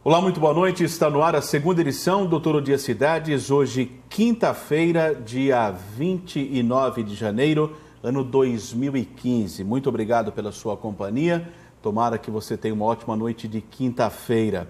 Olá, muito boa noite. Está no ar a segunda edição do Todo Dia Cidades. Hoje, quinta-feira, dia 29 de janeiro, ano 2015. Muito obrigado pela sua companhia. Tomara que você tenha uma ótima noite de quinta-feira.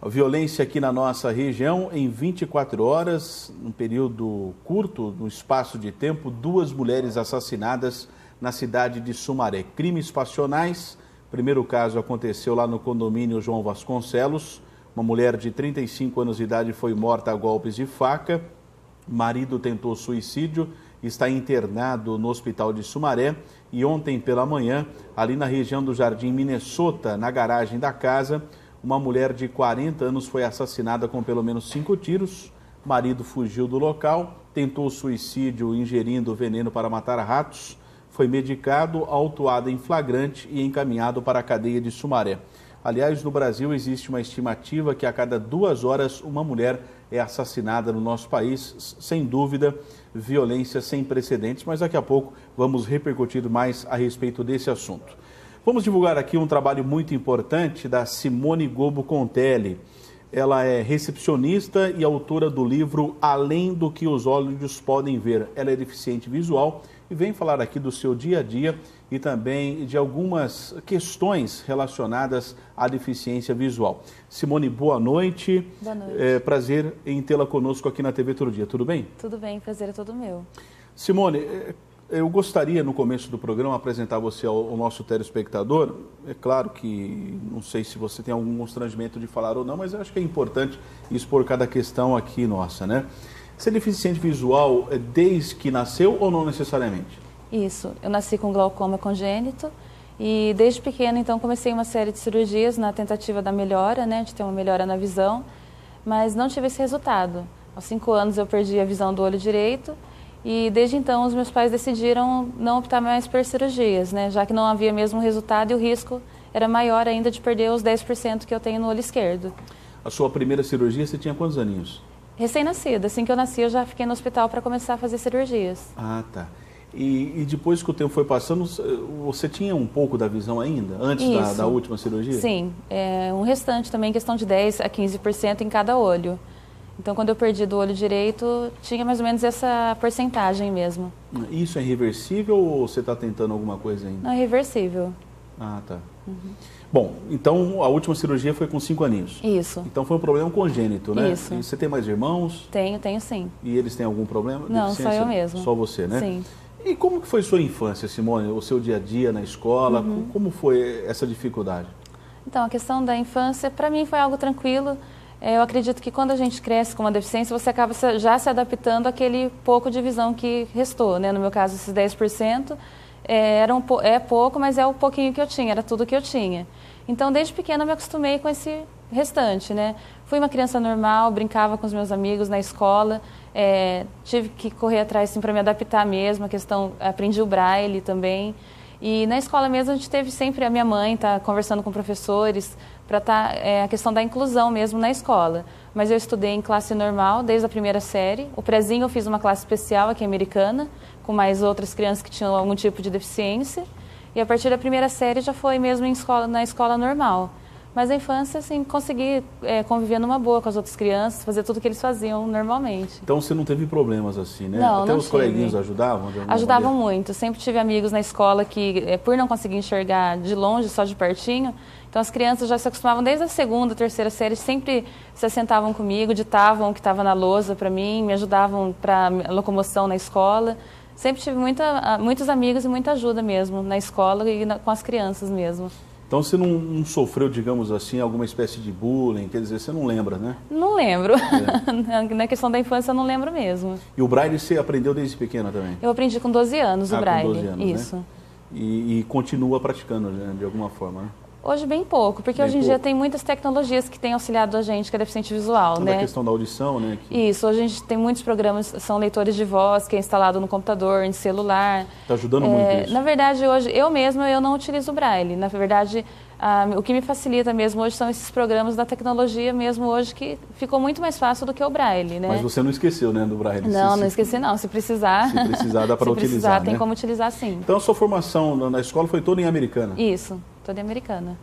A violência aqui na nossa região, em 24 horas, num período curto, num espaço de tempo, 2 mulheres assassinadas na cidade de Sumaré. Crimes passionais. O primeiro caso aconteceu lá no condomínio João Vasconcelos. Uma mulher de 35 anos de idade foi morta a golpes de faca. O marido tentou suicídio, está internado no hospital de Sumaré. E ontem pela manhã, ali na região do Jardim Minnesota, na garagem da casa, uma mulher de 40 anos foi assassinada com pelo menos 5 tiros. O marido fugiu do local, tentou suicídio ingerindo veneno para matar ratos. Foi medicado, autuado em flagrante e encaminhado para a cadeia de Sumaré. Aliás, no Brasil existe uma estimativa que a cada 2 horas uma mulher é assassinada no nosso país. Sem dúvida, violência sem precedentes, mas daqui a pouco vamos repercutir mais a respeito desse assunto. Vamos divulgar aqui um trabalho muito importante da Simone Gobo Contelli. Ela é recepcionista e autora do livro Além do que os olhos podem ver. Ela é deficiente visual e vem falar aqui do seu dia a dia e também de algumas questões relacionadas à deficiência visual. Simone, boa noite. Boa noite. Prazer em tê-la conosco aqui na TV Todo Dia. Tudo bem? Tudo bem, prazer é todo meu. Simone, eu gostaria no começo do programa apresentar você ao nosso telespectador. É claro que não sei se você tem algum constrangimento de falar ou não, mas eu acho que é importante expor cada questão aqui nossa, né? Você é deficiente visual desde que nasceu ou não necessariamente? Isso, eu nasci com glaucoma congênito e desde pequena então comecei uma série de cirurgias na tentativa da melhora, né, de ter uma melhora na visão, mas não tive esse resultado. Aos 5 anos eu perdi a visão do olho direito e desde então os meus pais decidiram não optar mais por cirurgias, né, já que não havia mesmo resultado e o risco era maior ainda de perder os 10% que eu tenho no olho esquerdo. A sua primeira cirurgia você tinha quantos aninhos? Recém-nascida, assim que eu nasci eu já fiquei no hospital para começar a fazer cirurgias. Ah, tá. E depois que o tempo foi passando, você tinha um pouco da visão ainda, antes da última cirurgia? Sim, um restante também, questão de 10% a 15% em cada olho. Então, quando eu perdi do olho direito, tinha mais ou menos essa porcentagem mesmo. Isso é reversível ou você está tentando alguma coisa ainda? Não, é reversível. Ah, tá. Uhum. Bom, então a última cirurgia foi com 5 aninhos. Isso. Então foi um problema congênito, né? Isso. E você tem mais irmãos? Tenho sim. E eles têm algum problema? Não, só eu mesmo. Só você, né? Sim. E como que foi sua infância, Simone? O seu dia a dia na escola? Como foi essa dificuldade? Então, a questão da infância, para mim, foi algo tranquilo. Eu acredito que quando a gente cresce com uma deficiência, você acaba já se adaptando àquele pouco de visão que restou, né? No meu caso, esses 10%. É pouco, mas é o pouquinho que eu tinha, era tudo que eu tinha. Então, desde pequena, eu me acostumei com esse restante, né? Fui uma criança normal, brincava com os meus amigos na escola, tive que correr atrás assim, para me adaptar mesmo, aprendi o braille também. E na escola mesmo, a gente teve sempre a minha mãe conversando com professores para a questão da inclusão mesmo na escola. Mas eu estudei em classe normal desde a primeira série. O prézinho eu fiz uma classe especial aqui americana, com mais outras crianças que tinham algum tipo de deficiência. E a partir da primeira série já foi mesmo na escola normal. Mas a infância, assim, consegui conviver numa boa com as outras crianças, fazer tudo o que eles faziam normalmente. Então você não teve problemas assim, né? Não, até não os tive. Coleguinhas ajudavam? Ajudavam muito. Sempre tive amigos na escola que, por não conseguir enxergar de longe, só de pertinho, então as crianças já se acostumavam desde a segunda, terceira série, sempre se sentavam comigo, ditavam o que estava na lousa para mim, me ajudavam para locomoção na escola. Sempre tive muitos amigos e muita ajuda mesmo na escola e com as crianças mesmo. Então você não sofreu, digamos assim, alguma espécie de bullying? Quer dizer, você não lembra, né? Não lembro. Na questão da infância eu não lembro mesmo. E o braille você aprendeu desde pequena também? Eu aprendi com 12 anos o braille. Com 12 anos, isso. Né? E continua praticando, né, de alguma forma, né? Hoje bem pouco, porque hoje em dia tem muitas tecnologias que têm auxiliado a gente que é deficiente visual, né? A questão da audição, né? Isso, hoje a gente tem muitos programas, são leitores de voz, que é instalado no computador, em celular. Está ajudando muito isso. Na verdade, hoje, eu não utilizo o braille. Na verdade, o que me facilita mesmo hoje são esses programas da tecnologia mesmo hoje, que ficou muito mais fácil do que o braille, né? Mas você não esqueceu, né, do braille? Não esqueci não, se precisar. Se precisar, dá para utilizar, Se precisar, né? tem como utilizar sim. Então a sua formação na escola foi toda em Americana? Isso, toda em Americana.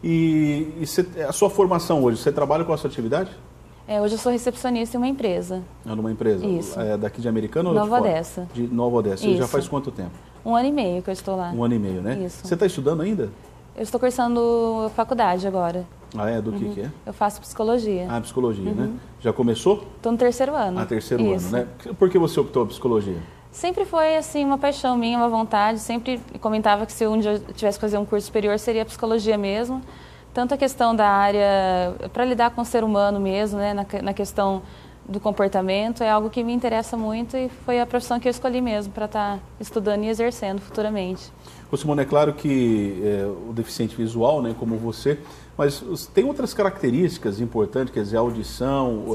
A sua formação hoje, você trabalha com essa atividade? Hoje eu sou recepcionista em uma empresa. Numa empresa? Isso. Daqui de Americana ou Nova de fora? Odessa. De Nova Odessa. Você já faz quanto tempo? 1 ano e meio que eu estou lá. 1 ano e meio, né? Isso. Você está estudando ainda? Eu estou cursando faculdade agora. Do que é? Eu faço psicologia. Psicologia, né? Já começou? Estou no 3º ano. Terceiro ano, né? Por que você optou por psicologia? Sempre foi, assim, uma paixão minha, uma vontade. Sempre comentava que se um dia eu tivesse que fazer um curso superior, seria psicologia mesmo. Tanto a questão da área, para lidar com o ser humano mesmo, né? Na questão do comportamento, é algo que me interessa muito e foi a profissão que eu escolhi mesmo para estar estudando e exercendo futuramente. Simone, é claro que o deficiente visual, né, como você, mas tem outras características importantes, quer dizer, a audição,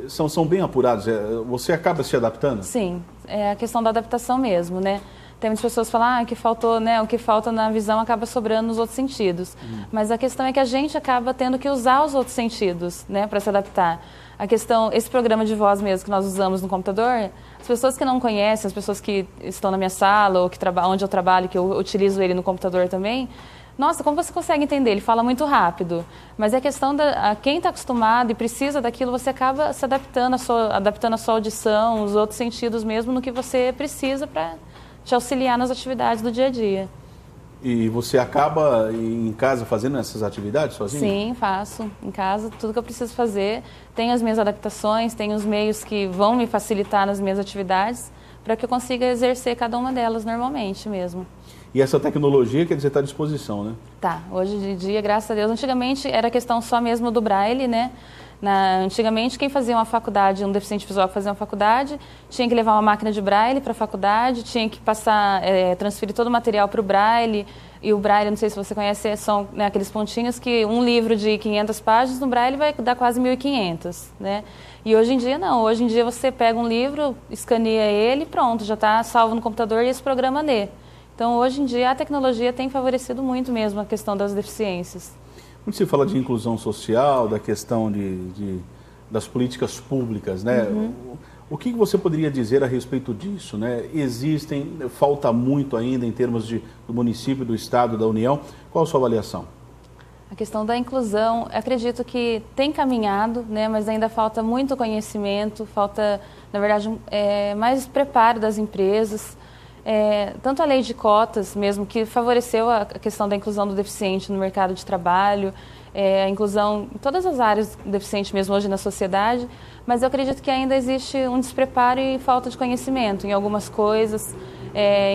são bem apurados. Você acaba se adaptando? Sim, é a questão da adaptação mesmo, né? Tem muitas pessoas que falam que faltou, né, o que falta na visão acaba sobrando nos outros sentidos. Mas a questão é que a gente acaba tendo que usar os outros sentidos, né, para se adaptar. A questão, esse programa de voz mesmo que nós usamos no computador, as pessoas que não conhecem, as pessoas que estão na minha sala ou onde eu trabalho, que eu utilizo ele no computador também, nossa, como você consegue entender? Ele fala muito rápido. Mas é questão quem está acostumado e precisa daquilo, você acaba se adaptando adaptando a sua audição, os outros sentidos mesmo no que você precisa para te auxiliar nas atividades do dia a dia. E você acaba em casa fazendo essas atividades sozinho? Sim, faço. Em casa, tudo que eu preciso fazer. Tenho as minhas adaptações, tenho os meios que vão me facilitar nas minhas atividades para que eu consiga exercer cada uma delas normalmente mesmo. E essa tecnologia, quer dizer, está à disposição, né? Tá. Hoje em dia, graças a Deus, antigamente era questão só mesmo do Braille, né? Antigamente, quem fazia uma faculdade, um deficiente visual que fazia uma faculdade, tinha que levar uma máquina de Braille para a faculdade, tinha que transferir todo o material para o Braille. E o Braille, não sei se você conhece, são, né, aqueles pontinhos que um livro de 500 páginas no Braille vai dar quase 1.500, né? E hoje em dia não. Hoje em dia você pega um livro, escaneia ele e pronto, já está salvo no computador e esse programa lê. Então, hoje em dia, a tecnologia tem favorecido muito mesmo a questão das deficiências. Quando se fala de inclusão social, da questão das políticas públicas, né? O que você poderia dizer a respeito disso, né? Falta muito ainda em termos do município, do estado, da União. Qual a sua avaliação? A questão da inclusão, acredito que tem caminhado, né? Mas ainda falta muito conhecimento, falta, na verdade, mais preparo das empresas. Tanto a lei de cotas mesmo, que favoreceu a questão da inclusão do deficiente no mercado de trabalho, a inclusão em todas as áreas do deficiente mesmo hoje na sociedade, mas eu acredito que ainda existe um despreparo e falta de conhecimento em algumas coisas.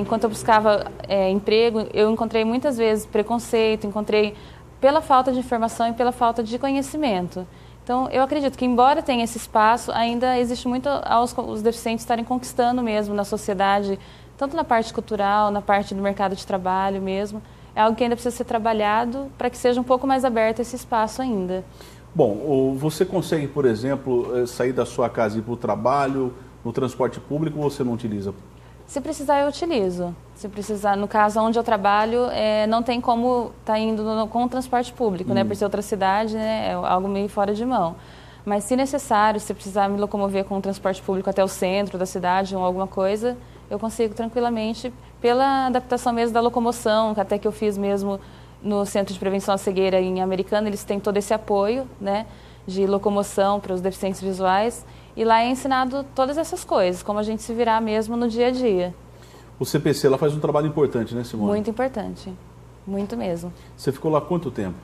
Enquanto eu buscava emprego, eu encontrei muitas vezes preconceito, encontrei pela falta de informação e pela falta de conhecimento. Então, eu acredito que, embora tenha esse espaço, ainda existe muito os deficientes estarem conquistando mesmo na sociedade, tanto na parte cultural, na parte do mercado de trabalho mesmo. É algo que ainda precisa ser trabalhado para que seja um pouco mais aberto esse espaço ainda. Bom, você consegue, por exemplo, sair da sua casa e ir para o trabalho, no transporte público, ou você não utiliza? Se precisar, eu utilizo. Se precisar, no caso onde eu trabalho, não tem como estar indo com o transporte público, né? Por ser outra cidade, né? É algo meio fora de mão. Mas, se necessário, se precisar me locomover com o transporte público até o centro da cidade ou alguma coisa, eu consigo tranquilamente, pela adaptação mesmo da locomoção, até que eu fiz mesmo no Centro de Prevenção à Cegueira em Americana, eles têm todo esse apoio, né, de locomoção para os deficientes visuais, e lá é ensinado todas essas coisas, como a gente se virar mesmo no dia a dia. O CPC lá faz um trabalho importante, né, Simone? Muito importante, muito mesmo. Você ficou lá quanto tempo?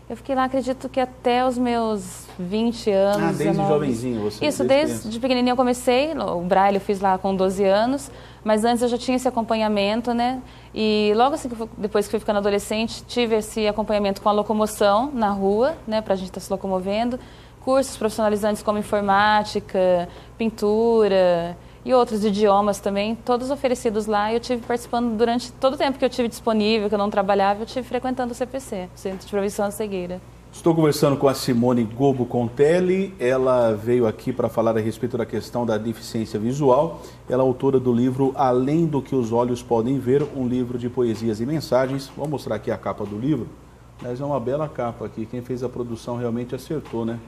Eu fiquei lá, acredito que até os meus 20 anos. Desde 19... jovenzinho você? Isso, desde pequenininho eu comecei, o Braille eu fiz lá com 12 anos, mas antes eu já tinha esse acompanhamento, né? E logo assim, depois que fui ficando adolescente, tive esse acompanhamento com a locomoção na rua, né? Pra gente estar se locomovendo, cursos profissionalizantes como informática, pintura e outros idiomas também, todos oferecidos lá, e eu tive participando durante todo o tempo que eu tive disponível, que eu não trabalhava, eu tive frequentando o CPC, Centro de Prevenção à Cegueira. Estou conversando com a Simone Gobo Contelli, ela veio aqui para falar a respeito da questão da deficiência visual, ela é autora do livro Além do que os Olhos Podem Ver, um livro de poesias e mensagens. Vou mostrar aqui a capa do livro, mas é uma bela capa aqui, quem fez a produção realmente acertou, né?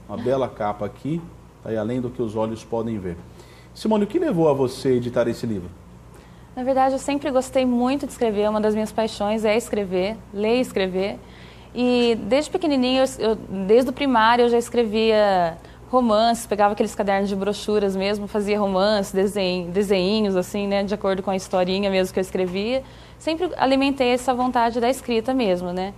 Uma bela capa aqui, aí, Além do que os Olhos Podem Ver. Simone, o que levou a você a editar esse livro? Na verdade, eu sempre gostei muito de escrever, uma das minhas paixões é escrever, ler e escrever. E desde pequenininho, desde o primário, eu já escrevia romances, pegava aqueles cadernos de brochuras mesmo, fazia romances, desenhinhos, assim, né, de acordo com a historinha mesmo que eu escrevia. Sempre alimentei essa vontade da escrita mesmo, né.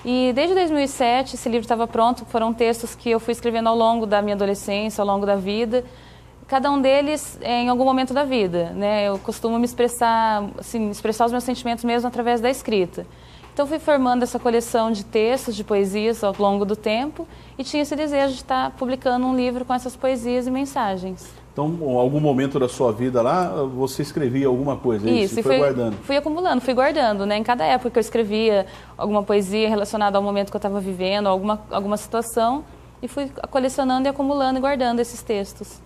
E desde 2007, esse livro estava pronto, foram textos que eu fui escrevendo ao longo da minha adolescência, ao longo da vida, cada um deles em algum momento da vida, né. Eu costumo me expressar, assim, expressar os meus sentimentos mesmo através da escrita. Então, fui formando essa coleção de textos, de poesias ao longo do tempo e tinha esse desejo de estar publicando um livro com essas poesias e mensagens. Então, em algum momento da sua vida lá, você escrevia alguma coisa, isso, e foi guardando? Fui acumulando, fui guardando, né? Em cada época que eu escrevia alguma poesia relacionada ao momento que eu estava vivendo, alguma situação, e fui colecionando e acumulando e guardando esses textos.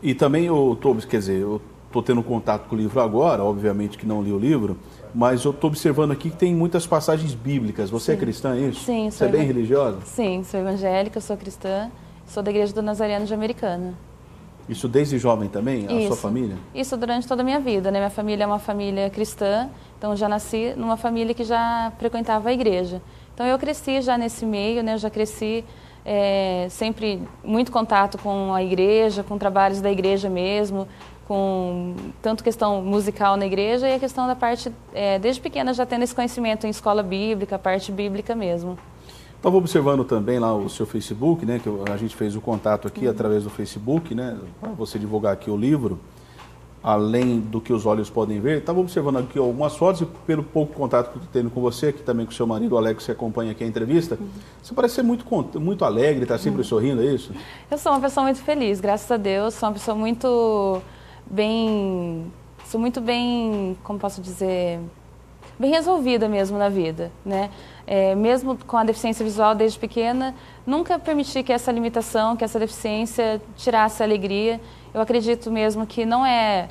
E também, eu estou tendo contato com o livro agora, obviamente que não li o livro, mas eu estou observando aqui que tem muitas passagens bíblicas. Você é cristã, é isso? Sim, Você é bem religiosa? Sim, sou evangélica, sou cristã, sou da Igreja do Nazareno de Americana. Isso desde jovem também? A sua família? Isso durante toda a minha vida, né? Minha família é uma família cristã, então eu já nasci numa família que já frequentava a igreja. Então eu cresci já nesse meio, né? Eu já cresci sempre muito contato com a igreja, com trabalhos da igreja mesmo, com tanto questão musical na igreja e a questão da parte, desde pequena já tendo esse conhecimento em escola bíblica, a parte bíblica mesmo. Estava observando também lá o seu Facebook, né, que a gente fez o contato aqui através do Facebook, né, para você divulgar aqui o livro, além do que os olhos podem ver. Estava observando aqui algumas fotos e pelo pouco contato que eu estou tendo com você, aqui também com o seu marido, o Alex, que acompanha aqui a entrevista, você parece ser muito alegre, está sempre sorrindo, é isso? Eu sou uma pessoa muito feliz, graças a Deus, sou uma pessoa muito bem, como posso dizer, bem resolvida mesmo na vida, né? Mesmo com a deficiência visual desde pequena, nunca permiti que essa limitação, que essa deficiência tirasse a alegria. Eu acredito mesmo que não é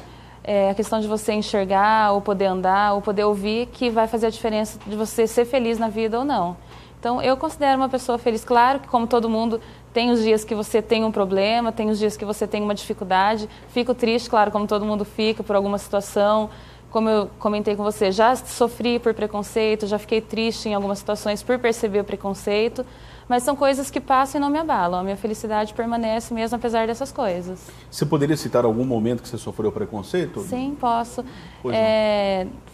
a questão de você enxergar, ou poder andar, ou poder ouvir, que vai fazer a diferença de você ser feliz na vida ou não. Então, eu considero uma pessoa feliz. Claro que, como todo mundo, tem os dias que você tem um problema, tem os dias que você tem uma dificuldade. Fico triste, claro, como todo mundo fica, por alguma situação. Como eu comentei com você, já sofri por preconceito, já fiquei triste em algumas situações por perceber o preconceito, mas são coisas que passam e não me abalam. A minha felicidade permanece mesmo apesar dessas coisas. Você poderia citar algum momento que você sofreu preconceito? Sim, posso.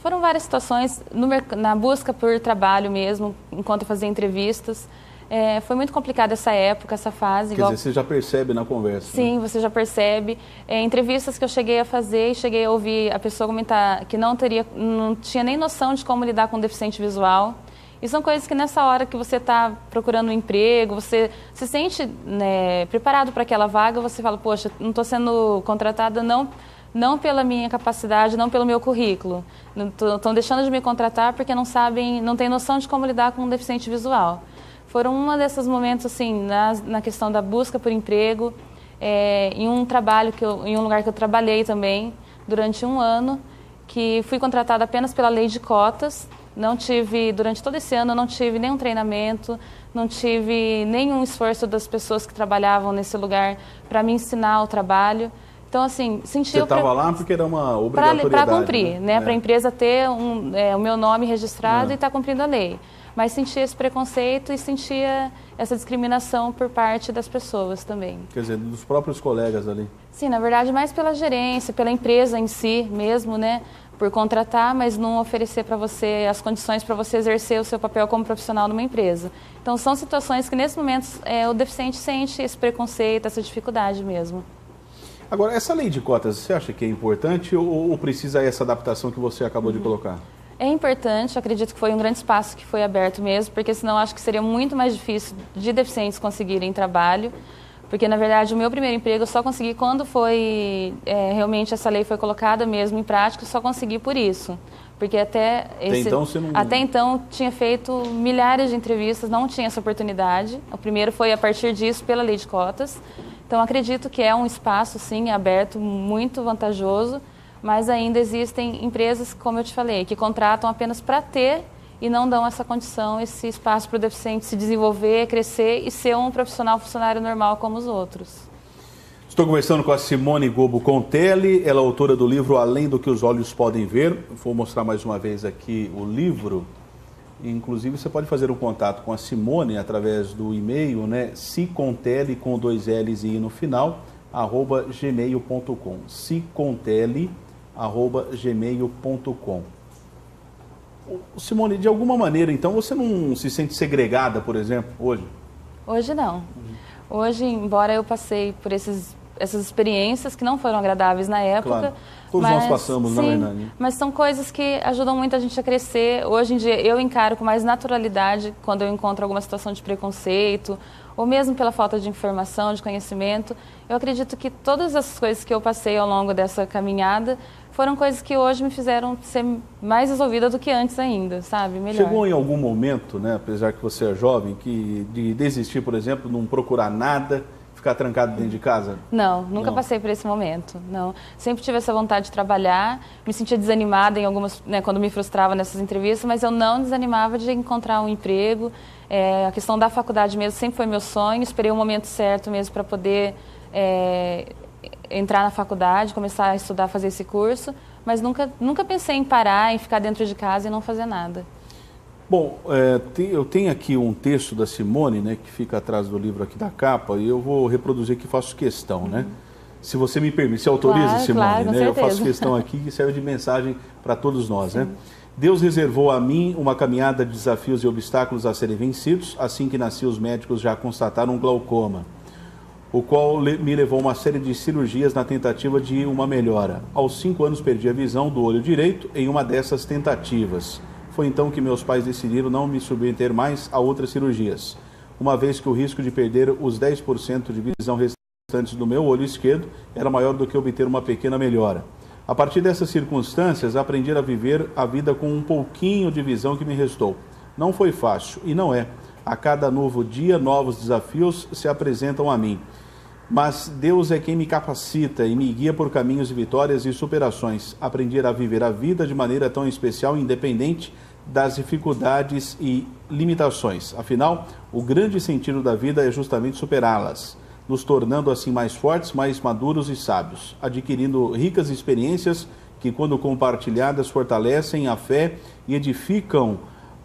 Foram várias situações na busca por trabalho mesmo, enquanto eu fazia entrevistas. Foi muito complicada essa época, essa fase. Quer dizer, você já percebe na conversa. Sim, né? Você já percebe. Entrevistas que eu cheguei a fazer e cheguei a ouvir a pessoa comentar que não tinha nem noção de como lidar com deficiente visual. E são coisas que nessa hora que você está procurando um emprego, você se sente, né, preparado para aquela vaga, você fala, poxa, não estou sendo contratada não pela minha capacidade, não pelo meu currículo. Estão deixando de me contratar porque não têm noção de como lidar com um deficiente visual. Foram um desses momentos, assim, na questão da busca por emprego, em um lugar que eu trabalhei também durante um ano, que fui contratada apenas pela lei de cotas. Durante todo esse ano, eu não tive nenhum treinamento, não tive nenhum esforço das pessoas que trabalhavam nesse lugar para me ensinar o trabalho. Então, assim, senti... Você estava lá porque era uma obrigatoriedade. Para cumprir, né? Para a empresa ter o meu nome registrado e estar cumprindo a lei. Mas sentia esse preconceito e sentia essa discriminação por parte das pessoas também. Quer dizer, dos próprios colegas ali. Sim, na verdade, mais pela gerência, pela empresa em si mesmo, né? Por contratar, mas não oferecer para você as condições para você exercer o seu papel como profissional numa empresa. Então, são situações que, nesse momento, o deficiente sente esse preconceito, essa dificuldade mesmo. Agora, essa lei de cotas, você acha que é importante ou precisa essa adaptação que você acabou de colocar? É importante, acredito que foi um grande espaço que foi aberto mesmo, porque senão acho que seria muito mais difícil de deficientes conseguirem trabalho, porque na verdade o meu primeiro emprego eu só consegui quando realmente essa lei foi colocada mesmo em prática, eu só consegui por isso. Porque até então tinha feito milhares de entrevistas, não tinha essa oportunidade. O primeiro foi a partir disso pela lei de cotas. Então acredito que é um espaço sim aberto muito vantajoso. Mas ainda existem empresas, como eu te falei, que contratam apenas para ter e não dão essa condição, esse espaço para o deficiente se desenvolver, crescer e ser um funcionário normal como os outros. Estou conversando com a Simone Gobo Contelli, ela é autora do livro Além do que os Olhos Podem Ver. Vou mostrar mais uma vez aqui o livro. Inclusive, você pode fazer um contato com a Simone através do e-mail, né? Cicontele, com 2 L's e I no final, @gmail.com. cicontele@gmail.com. Simone, de alguma maneira, então, você não se sente segregada, por exemplo, hoje? Hoje não. Hoje, embora eu passei por essas experiências que não foram agradáveis na época. Claro. Todos nós passamos, na verdade. Mas são coisas que ajudam muito a gente a crescer. Hoje em dia, eu encaro com mais naturalidade quando eu encontro alguma situação de preconceito, ou mesmo pela falta de informação, de conhecimento. Eu acredito que todas as coisas que eu passei ao longo dessa caminhada foram coisas que hoje me fizeram ser mais resolvida do que antes ainda, sabe? Melhor. Chegou em algum momento, né, apesar que você é jovem, de desistir, por exemplo, não procurar nada, ficar trancado dentro de casa? Não, nunca passei por esse momento, não. Sempre tive essa vontade de trabalhar, me sentia desanimada em algumas, né, quando me frustrava nessas entrevistas, mas eu não desanimava de encontrar um emprego. A questão da faculdade mesmo sempre foi meu sonho, esperei o momento certo mesmo para poder entrar na faculdade, começar a estudar, fazer esse curso, mas nunca pensei em parar, em ficar dentro de casa e não fazer nada. Bom, eu tenho aqui um texto da Simone, né, que fica atrás do livro aqui da capa, e eu vou reproduzir aqui, faço questão, né? Se você me permite, se autoriza, claro, Simone, claro, com né? Eu certeza. faço questão aqui que serve de mensagem para todos nós, né? Deus reservou a mim uma caminhada de desafios e obstáculos a serem vencidos. Assim que nasci, os médicos já constataram um glaucoma, o qual me levou a uma série de cirurgias na tentativa de uma melhora. Aos 5 anos perdi a visão do olho direito em uma dessas tentativas. Foi então que meus pais decidiram não me submeter mais a outras cirurgias, uma vez que o risco de perder os 10% de visão restantes do meu olho esquerdo era maior do que obter uma pequena melhora. A partir dessas circunstâncias, aprendi a viver a vida com um pouquinho de visão que me restou. Não foi fácil, e não é. A cada novo dia, novos desafios se apresentam a mim. Mas Deus é quem me capacita e me guia por caminhos de vitórias e superações. Aprendi a viver a vida de maneira tão especial e independente das dificuldades e limitações. Afinal, o grande sentido da vida é justamente superá-las, nos tornando assim mais fortes, mais maduros e sábios, adquirindo ricas experiências que, quando compartilhadas, fortalecem a fé e edificam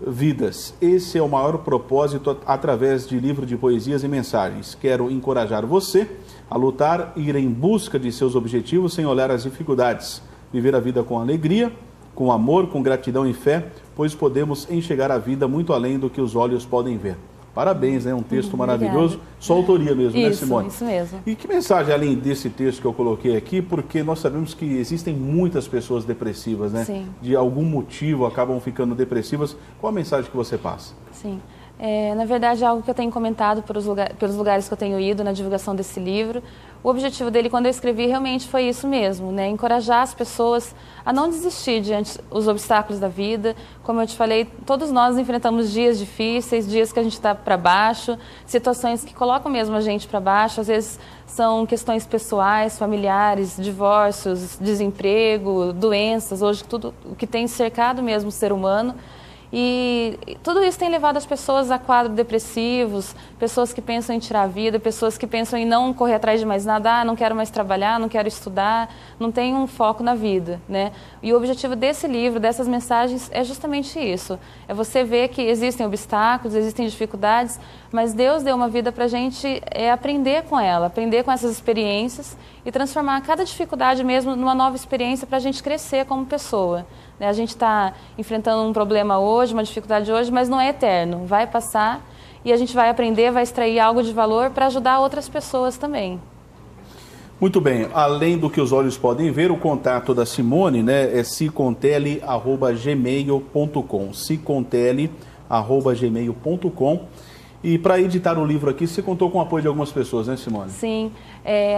vidas. Esse é o maior propósito através de livro de poesias e mensagens. Quero encorajar você a lutar e ir em busca de seus objetivos sem olhar as dificuldades. Viver a vida com alegria, com amor, com gratidão e fé, pois podemos enxergar a vida muito além do que os olhos podem ver. Parabéns, né? Um texto maravilhoso. Sua autoria mesmo, né, Simone? Isso mesmo. E que mensagem, além desse texto que eu coloquei aqui, porque nós sabemos que existem muitas pessoas depressivas, né? Sim. De algum motivo acabam ficando depressivas. Qual a mensagem que você passa? Sim. Na verdade, é algo que eu tenho comentado pelos lugares que eu tenho ido na divulgação desse livro. O objetivo dele, quando eu escrevi, realmente foi isso mesmo, né? Encorajar as pessoas a não desistir diante dos obstáculos da vida. Como eu te falei, todos nós enfrentamos dias difíceis, dias que a gente está para baixo, situações que colocam mesmo a gente para baixo. Às vezes são questões pessoais, familiares, divórcios, desemprego, doenças, hoje tudo o que tem cercado mesmo o ser humano. E tudo isso tem levado as pessoas a quadros depressivos, pessoas que pensam em tirar a vida, pessoas que pensam em não correr atrás de mais nada, não quero mais trabalhar, não quero estudar, não tem um foco na vida, né? E o objetivo desse livro, dessas mensagens, é justamente isso. É você ver que existem obstáculos, existem dificuldades, mas Deus deu uma vida para a gente aprender com ela, aprender com essas experiências e transformar cada dificuldade mesmo numa nova experiência para a gente crescer como pessoa. A gente está enfrentando um problema hoje, uma dificuldade hoje, mas não é eterno. Vai passar e a gente vai aprender, vai extrair algo de valor para ajudar outras pessoas também. Muito bem. Além do que os olhos podem ver, o contato da Simone, né, é cicontele@gmail.com. cicontele@gmail.com. E para editar o livro aqui, você contou com o apoio de algumas pessoas, né, Simone? Sim.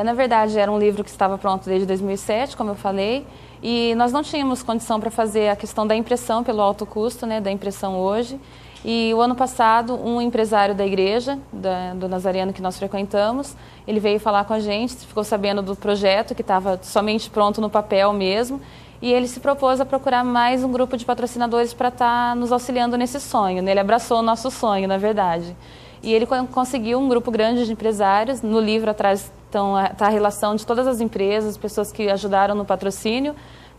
Na verdade, era um livro que estava pronto desde 2007, como eu falei, e nós não tínhamos condição para fazer a questão da impressão pelo alto custo, né, da impressão hoje. E o ano passado, um empresário da igreja, do Nazareno que nós frequentamos, ele veio falar com a gente, ficou sabendo do projeto que estava somente pronto no papel mesmo, e ele se propôs a procurar mais um grupo de patrocinadores para estar nos auxiliando nesse sonho, né? Ele abraçou o nosso sonho, na verdade. E ele conseguiu um grupo grande de empresários. No livro atrás está a relação de todas as empresas, pessoas que ajudaram no patrocínio.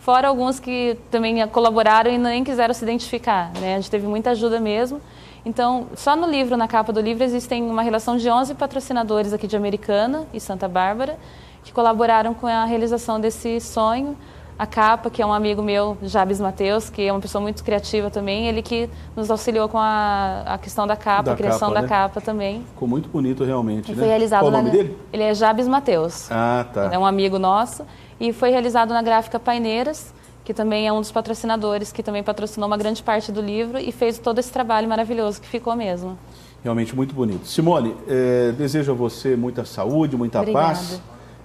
fora alguns que também colaboraram e nem quiseram se identificar, né? A gente teve muita ajuda mesmo. Então, só no livro, na capa do livro, existem uma relação de 11 patrocinadores aqui de Americana e Santa Bárbara, que colaboraram com a realização desse sonho. A capa, que é um amigo meu, Jabes Mateus, que é uma pessoa muito criativa também, ele que nos auxiliou com a questão da capa, a criação da capa também. Ficou muito bonito realmente, né? Foi realizado Qual o nome dele? Ele é Jabes Mateus. Ah, tá. Ele é um amigo nosso e foi realizado na Gráfica Paineiras, que também é um dos patrocinadores, que também patrocinou uma grande parte do livro e fez todo esse trabalho maravilhoso que ficou mesmo. Realmente muito bonito. Simone, desejo a você muita saúde, muita paz.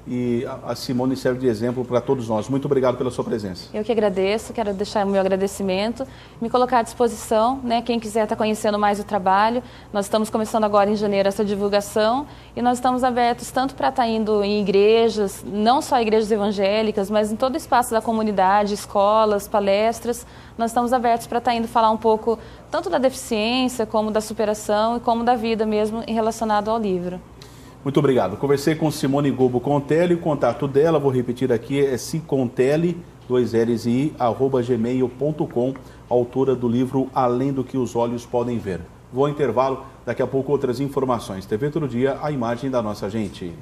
E a Simone serve de exemplo para todos nós. Muito obrigado pela sua presença. Eu que agradeço, quero deixar o meu agradecimento, me colocar à disposição, né? Quem quiser estar conhecendo mais o trabalho, nós estamos começando agora em janeiro essa divulgação e nós estamos abertos tanto para estar indo em igrejas, não só igrejas evangélicas, mas em todo o espaço da comunidade, escolas, palestras, nós estamos abertos para estar indo falar um pouco tanto da deficiência, como da superação e como da vida mesmo relacionado ao livro. Muito obrigado. Conversei com Simone Gobo Contelli, o contato dela, vou repetir aqui, é cicontelli@gmail.com, autora do livro Além do que os Olhos Podem Ver. Vou ao intervalo, daqui a pouco outras informações. TV Todo Dia, a imagem da nossa gente.